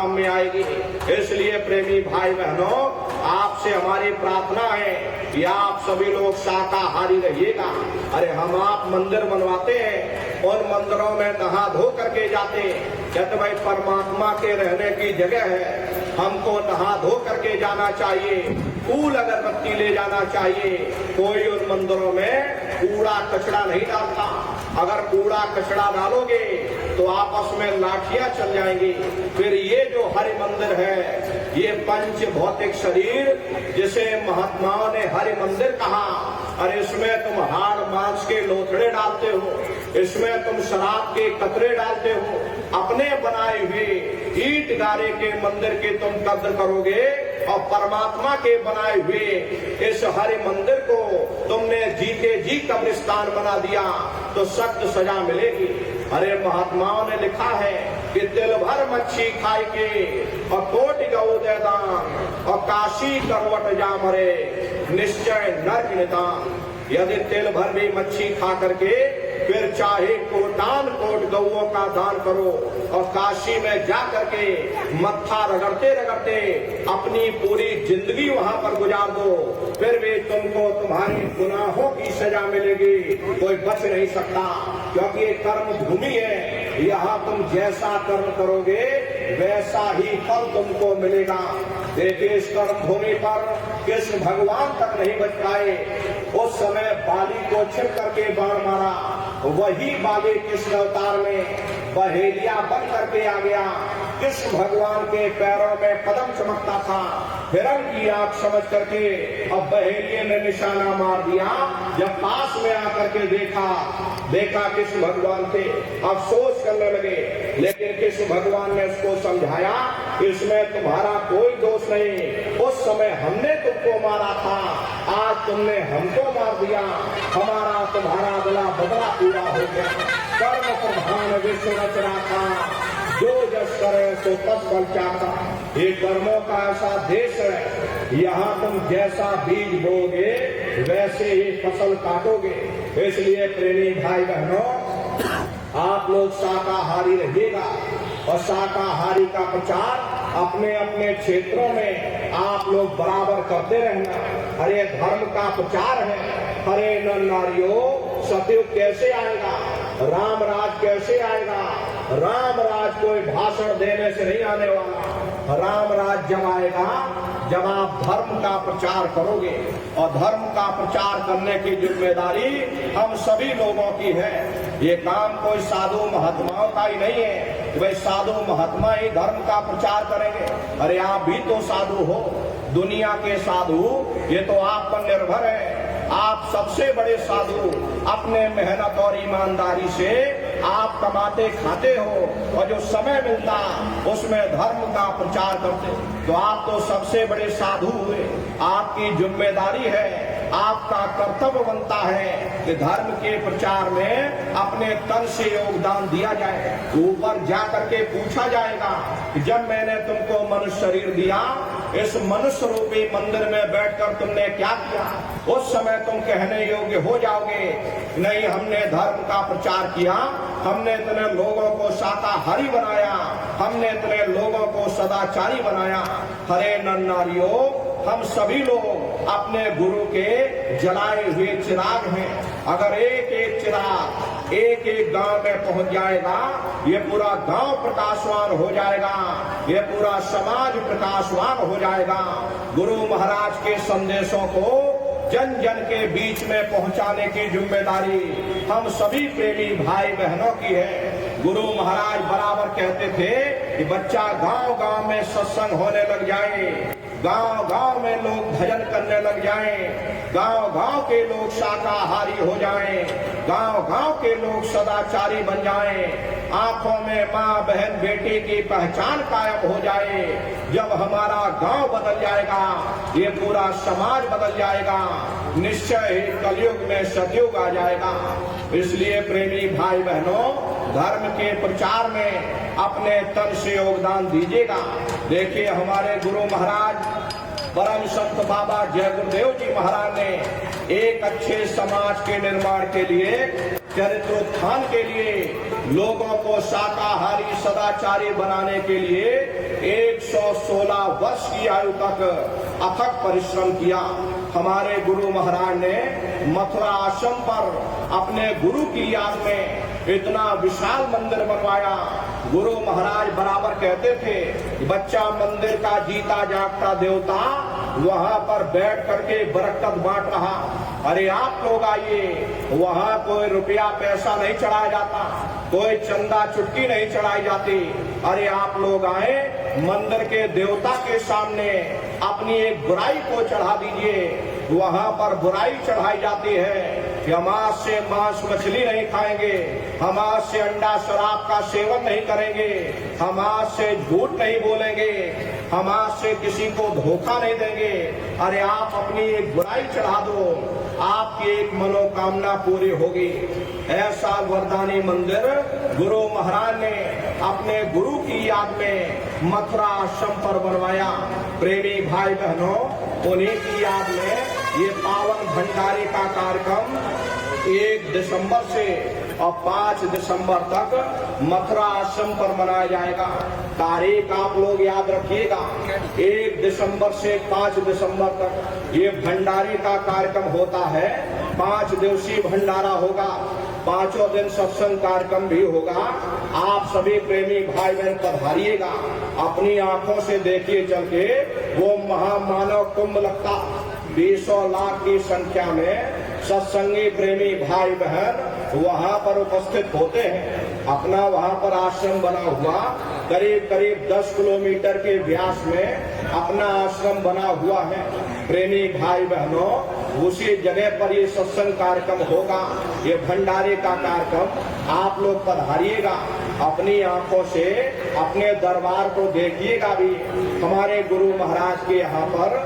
काम में आएगी। इसलिए प्रेमी भाई बहनों, आपसे हमारी प्रार्थना है कि आप सभी लोग शाकाहारी रहिएगा। अरे हम आप मंदिर बनवाते हैं, उन मंदिरों में नहा धो करके जाते हैं, कहते भाई परमात्मा के रहने की जगह है, हमको नहा धो करके जाना चाहिए, फूल अगरबत्ती ले जाना चाहिए। कोई उन मंदिरों में कूड़ा कचरा नहीं डालता। अगर कूड़ा कचरा डालोगे तो आपस में लाठियां चल जाएंगी। फिर ये जो हरि मंदिर है, ये पंच भौतिक शरीर जिसे महात्माओं ने हरि मंदिर कहा, अरे इसमें तुम हाड़ मांस के लोथड़े डालते हो, इसमें तुम शराब के कतरे डालते हो, अपने बनाए हुए ईट गारे के मंदिर की तुम कद्र करोगे और परमात्मा के बनाए हुए इस हरि मंदिर को तुमने जीते जी कब्रिस्तान बना दिया तो सख्त सजा मिलेगी। अरे महात्माओं ने लिखा है कि दिल भर मच्छी खाई के और कोटि गऊ दे दान और काशी करवट जा मरे निश्चय नरक निदान। यदि तिल भर भी मच्छी खा करके फिर चाहे कोटान कोट गौओं का दान करो और काशी में जा करके मत्था रगड़ते रगड़ते अपनी पूरी जिंदगी वहां पर गुजार दो, फिर भी तुमको तुम्हारे गुनाहों की सजा मिलेगी, कोई बच नहीं सकता। क्योंकि ये कर्म भूमि है, यहाँ तुम जैसा कर्म करोगे वैसा ही फल तुमको मिलेगा। देखिए इस कर्म भूमि पर कृष्ण भगवान तक नहीं बच पाए, उस समय बाली को छिप करके बाण मारा, वही बाली कृष्ण अवतार में बहेलिया बन करके आ गया। कृष्ण भगवान के पैरों में कदम चमकता था, हिरण की आंख समझ करके अब बहेलिये ने निशाना मार दिया। जब पास में आकर के देखा कृष्ण भगवान थे, अफसोस करने लगे, लेकिन कृष्ण भगवान ने उसको समझाया इसमें तुम्हारा कोई दोष नहीं, उस समय हमने तुमको मारा था, आज तुमने हमको मार दिया, हमारा तुम्हारा बदला पूरा हो गया। कर्म प्रधान विश्व रचना था, जो जस करे तो तब फल चाहता। ये कर्मों का ऐसा देश है, यहाँ तुम जैसा बीज बोगे वैसे ही फसल काटोगे। इसलिए प्रेमी भाई बहनों, आप लोग शाकाहारी रहिएगा और शाकाहारी का प्रचार अपने अपने क्षेत्रों में आप लोग बराबर करते रहना। अरे धर्म का प्रचार है, हरे नर नारियों सतयुग कैसे आएगा, राम राज कैसे आएगा। राम राज कोई भाषण देने से नहीं आने वाला, राम राज जब आएगा जब आप धर्म का प्रचार करोगे, और धर्म का प्रचार करने की जिम्मेदारी हम सभी लोगों की है। ये काम कोई साधु महात्माओं का ही नहीं है कि भाई साधु महात्मा ही धर्म का प्रचार करेंगे। अरे आप भी तो साधु हो, दुनिया के साधु ये तो आप पर निर्भर है। आप सबसे बड़े साधु अपने मेहनत और ईमानदारी से आप कमाते खाते हो और जो समय मिलता उसमें धर्म का प्रचार करते, तो आप तो सबसे बड़े साधु हुए। आपकी जिम्मेदारी है, आपका कर्तव्य बनता है कि धर्म के प्रचार में अपने तन से योगदान दिया जाए। ऊपर जाकर के पूछा जाएगा कि जब मैंने तुमको मनुष्य शरीर दिया, इस मनुष्य रूपी मंदिर में बैठकर तुमने क्या किया, उस समय तुम कहने योग्य हो जाओगे नहीं हमने धर्म का प्रचार किया, हमने इतने लोगों को शाकाहारी बनाया, हमने इतने लोगों को सदाचारी बनाया। हरे नर नारियों, हम सभी लोग अपने गुरु के जलाए हुए चिराग हैं। अगर एक एक चिराग एक एक गांव में पहुंच जाएगा, ये पूरा गांव प्रकाशवान हो जाएगा, ये पूरा समाज प्रकाशवान हो जाएगा। गुरु महाराज के संदेशों को जन जन के बीच में पहुंचाने की जिम्मेदारी हम सभी प्रेमी भाई बहनों की है। गुरु महाराज बराबर कहते थे कि बच्चा गांव गांव में सत्संग होने लग जाए, गांव गांव में लोग भजन करने लग जाएं, गांव गांव के लोग शाकाहारी हो जाएं, गांव गांव के लोग सदाचारी बन जाएं, आंखों में माँ बहन बेटी की पहचान कायम हो जाए। जब हमारा गांव बदल जाएगा, ये पूरा समाज बदल जाएगा, निश्चय ही कलयुग में सतयुग आ जाएगा। इसलिए प्रेमी भाई बहनों, धर्म के प्रचार में अपने तन से योगदान दीजिएगा। देखिए हमारे गुरु महाराज परम संत बाबा जय गुरुदेव जी महाराज ने एक अच्छे समाज के निर्माण के लिए, चरित्रोत्थान के लिए लोगों को शाकाहारी सदाचारी बनाने के लिए 116 वर्ष की आयु तक अथक परिश्रम किया। हमारे गुरु महाराज ने मथुरा आश्रम पर अपने गुरु की याद में इतना विशाल मंदिर बनवाया। गुरु महाराज बराबर कहते थे, बच्चा मंदिर का जीता जागता देवता वहां पर बैठ करके बरकत बांट रहा। अरे आप लोग आइए, वहां कोई रुपया पैसा नहीं चढ़ाया जाता, कोई चंदा चुटकी नहीं चढ़ाई जाती। अरे आप लोग आए, मंदिर के देवता के सामने अपनी एक बुराई को चढ़ा दीजिए। वहां पर बुराई चढ़ाई जाती है कि हम आज से मांस मछली नहीं खाएंगे, हम आज से अंडा शराब का सेवन नहीं करेंगे, हम आज से झूठ नहीं बोलेंगे, हम आज से किसी को धोखा नहीं देंगे। अरे आप अपनी एक बुराई चढ़ा दो, आपकी एक मनोकामना पूरी होगी। ऐसा वरदानी मंदिर गुरु महाराज ने अपने गुरु की याद में मथुरा आश्रम पर बनवाया। प्रेमी भाई बहनों, उन्हीं की याद में ये पावन भंडारे का कार्यक्रम 1 दिसंबर से और 5 दिसंबर तक मथुरा आश्रम पर मनाया जाएगा। तारीख आप लोग याद रखिएगा, 1 दिसंबर से 5 दिसंबर तक ये भंडारे का कार्यक्रम होता है। 5 दिवसीय भंडारा होगा, 5 दिन सत्संग कार्यक्रम भी होगा। आप सभी प्रेमी भाई बहन पधारिएगा, अपनी आंखों से देखिए चल के वो महामानव कुंभ लगता। 20 लाख की संख्या में सत्संगी प्रेमी भाई बहन वहां पर उपस्थित होते हैं। अपना वहां पर आश्रम बना हुआ, करीब करीब 10 किलोमीटर के व्यास में अपना आश्रम बना हुआ है। प्रेमी भाई बहनों, उसी जगह पर ये सत्संग कार्यक्रम होगा, ये भंडारे का कार्यक्रम। आप लोग पधारिएगा, अपनी आंखों से अपने दरबार को देखिएगा भी। हमारे गुरु महाराज के यहाँ पर